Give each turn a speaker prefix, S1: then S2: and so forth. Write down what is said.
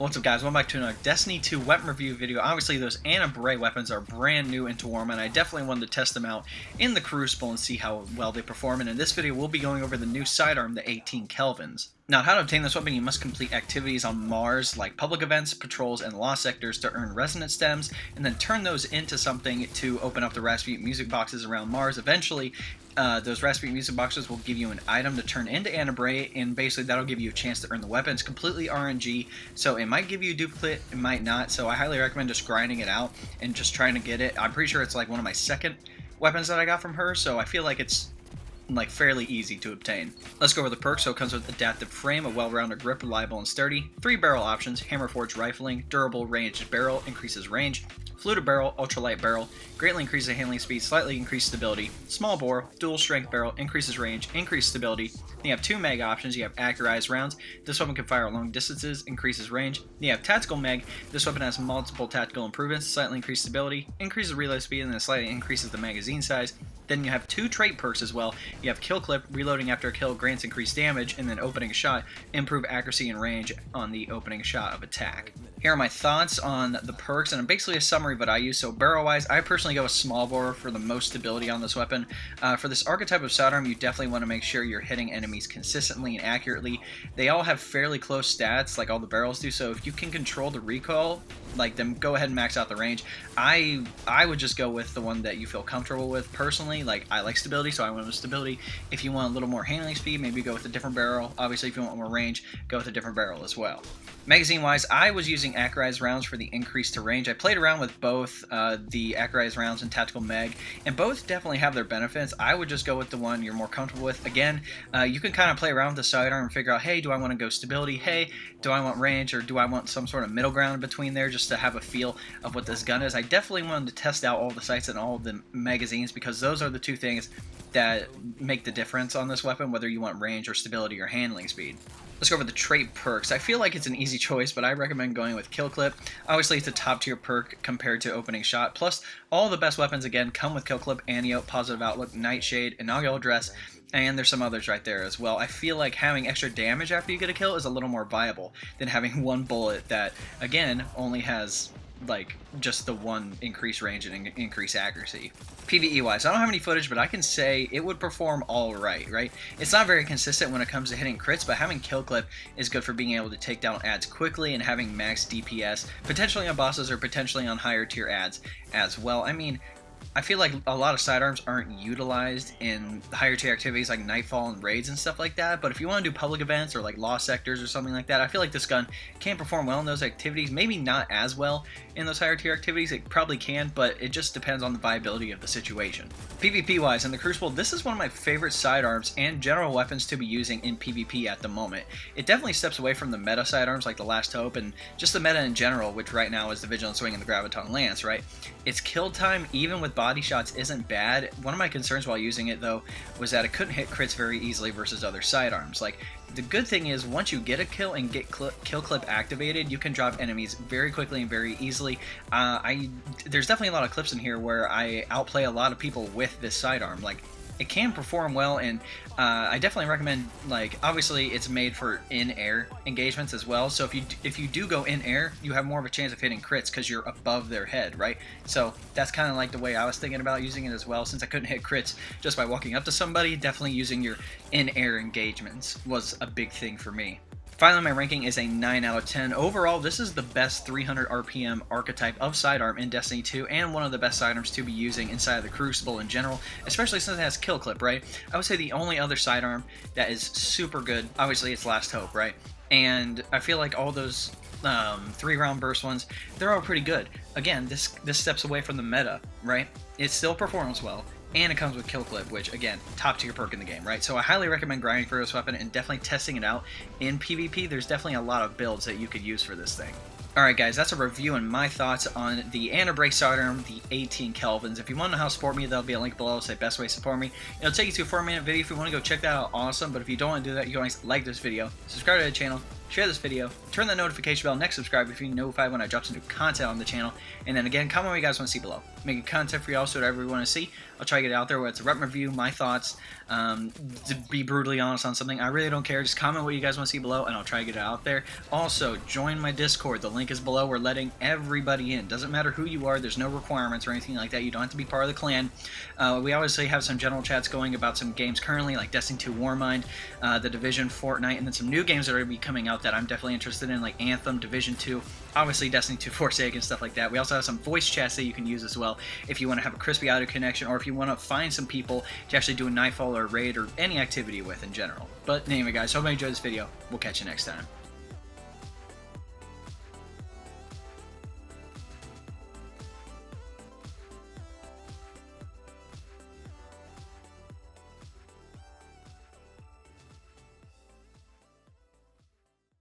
S1: What's up, guys? Welcome back to another Destiny 2 weapon review video. Obviously, those Ana Bray weapons are brand new into Warmind. I definitely wanted to test them out in the Crucible and see how well they perform. And in this video, we'll be going over the new sidearm, the 18 Kelvins. Now, how to obtain this weapon, you must complete activities on Mars, like public events, patrols, and lost sectors to earn resonance stems, and then turn those into something to open up the Rasputin music boxes around Mars. Eventually, those Rasputin music boxes will give you an item to turn into Ana Bray, and basically that'll give you a chance to earn the weapon. It's completely RNG, so it might give you a duplicate, it might not, so I highly recommend just grinding it out and just trying to get it. I'm pretty sure it's like one of my second weapons that I got from her, so I feel like it's like fairly easy to obtain. Let's go over the perks. So it comes with adaptive frame, a well-rounded grip, reliable and sturdy, 3 barrel options, hammer forged rifling, durable ranged barrel, increases range, fluted barrel, ultralight barrel, greatly increases handling speed, slightly increased stability, small bore, dual strength barrel, increases range, increased stability. Then you have 2 mag options. You have accurized rounds. This weapon can fire long distances, increases range. Then you have tactical mag. This weapon has multiple tactical improvements, slightly increased stability, increases reload speed, and then slightly increases the magazine size. Then you have 2 trait perks as well. You have kill clip, reloading after a kill grants increased damage, and then opening a shot, improve accuracy and range on the opening shot of attack. Here are my thoughts on the perks, and basically a summary of what I use. So barrel-wise, I personally go with small bore for the most stability on this weapon. For this archetype of sidearm, you definitely want to make sure you're hitting enemies consistently and accurately. They all have fairly close stats, like all the barrels do, so if you can control the recoil, like them, go ahead and max out the range. I would just go with the one that you feel comfortable with personally. Like, I like stability, so I went with stability. If you want a little more handling speed, maybe go with a different barrel. Obviously, if you want more range, go with a different barrel as well. Magazine-wise, I was using accurized rounds for the increase to range. I played around with both the accurized rounds and tactical mag, and both definitely have their benefits. I would just go with the one you're more comfortable with. Again, you can kind of play around with the sidearm and figure out, hey, do I want to go stability? Hey, do I want range, or do I want some sort of middle ground between there, just to have a feel of what this gun is? I definitely wanted to test out all the sights and all of the magazines, because those are the two things that make the difference on this weapon, whether you want range or stability or handling speed. Let's go over the trait perks. I feel like it's an easy choice, but I recommend going with Kill Clip. Obviously, it's a top tier perk compared to Opening Shot. Plus, all the best weapons, again, come with Kill Clip, Antidote, Positive Outlook, Nightshade, Inaugural Address, and there's some others right there as well. I feel like having extra damage after you get a kill is a little more viable than having one bullet that, again, only has like just the one increased range and increased accuracy. PvE wise, I don't have any footage, but I can say it would perform all right? It's not very consistent when it comes to hitting crits, but having kill clip is good for being able to take down adds quickly and having max DPS, potentially on bosses or potentially on higher tier adds as well. I mean, I feel like a lot of sidearms aren't utilized in the higher tier activities like Nightfall and raids and stuff like that, but if you want to do public events or like lost sectors or something like that, I feel like this gun can perform well in those activities. Maybe not as well in those higher tier activities, it probably can, but it just depends on the viability of the situation. PvP wise, in the Crucible, this is one of my favorite sidearms and general weapons to be using in PvP at the moment. It definitely steps away from the meta sidearms like the Last Hope and just the meta in general, which right now is the Vigilant Swing and the Graviton Lance, right? Its kill time, even with body shots, isn't bad. One of my concerns while using it, though, was that it couldn't hit crits very easily versus other sidearms. Like, the good thing is, once you get a kill and get kill clip activated, you can drop enemies very quickly and very easily. There's definitely a lot of clips in here where I outplay a lot of people with this sidearm. Like, it can perform well, and I definitely recommend, like, obviously it's made for in-air engagements as well, so if you do go in air, you have more of a chance of hitting crits because you're above their head, right? So that's kind of like the way I was thinking about using it as well. Since I couldn't hit crits just by walking up to somebody, definitely using your in-air engagements was a big thing for me. Finally, my ranking is a 9 out of 10. Overall, this is the best 300 RPM archetype of sidearm in Destiny 2, and one of the best sidearms to be using inside of the Crucible in general, especially since it has kill clip, right? I would say the only other sidearm that is super good, obviously it's Last Hope, right? And I feel like all those 3-round burst ones, they're all pretty good. Again, this steps away from the meta, right? It still performs well, and it comes with kill clip, which, again, top tier perk in the game, right? So I highly recommend grinding for this weapon and definitely testing it out in PvP. There's definitely a lot of builds that you could use for this thing. Alright guys, that's a review and my thoughts on the Ana Bray Sidearm, the 18 Kelvins. If you want to know how to support me, there'll be a link below. Say best way to support me. It'll take you to a 4-minute video. If you want to go check that out, awesome. But if you don't want to do that, you can always like this video, subscribe to the channel, share this video, turn the notification bell, next subscribe if you're notified when I drop some new content on the channel. And then again, comment what you guys want to see below. Making content for y'all, so whatever you want to see. I'll try to get it out there where it's a rep review, my thoughts. To be brutally honest on something, I really don't care. Just comment what you guys want to see below, and I'll try to get it out there. Also, join my Discord. The link is below. We're letting everybody in. Doesn't matter who you are. There's no requirements or anything like that. You don't have to be part of the clan. We obviously have some general chats going about some games currently, like Destiny 2 Warmind, The Division, Fortnite, and then some new games that are going to be coming out that I'm definitely interested in, like Anthem, Division 2, obviously Destiny 2 Forsake and stuff like that. We also have some voice chats that you can use as well if you want to have a crispy audio connection, or if you want to find some people to actually do a nightfall or a raid or any activity with in general. But anyway, guys, hope you enjoyed this video. We'll catch you next time.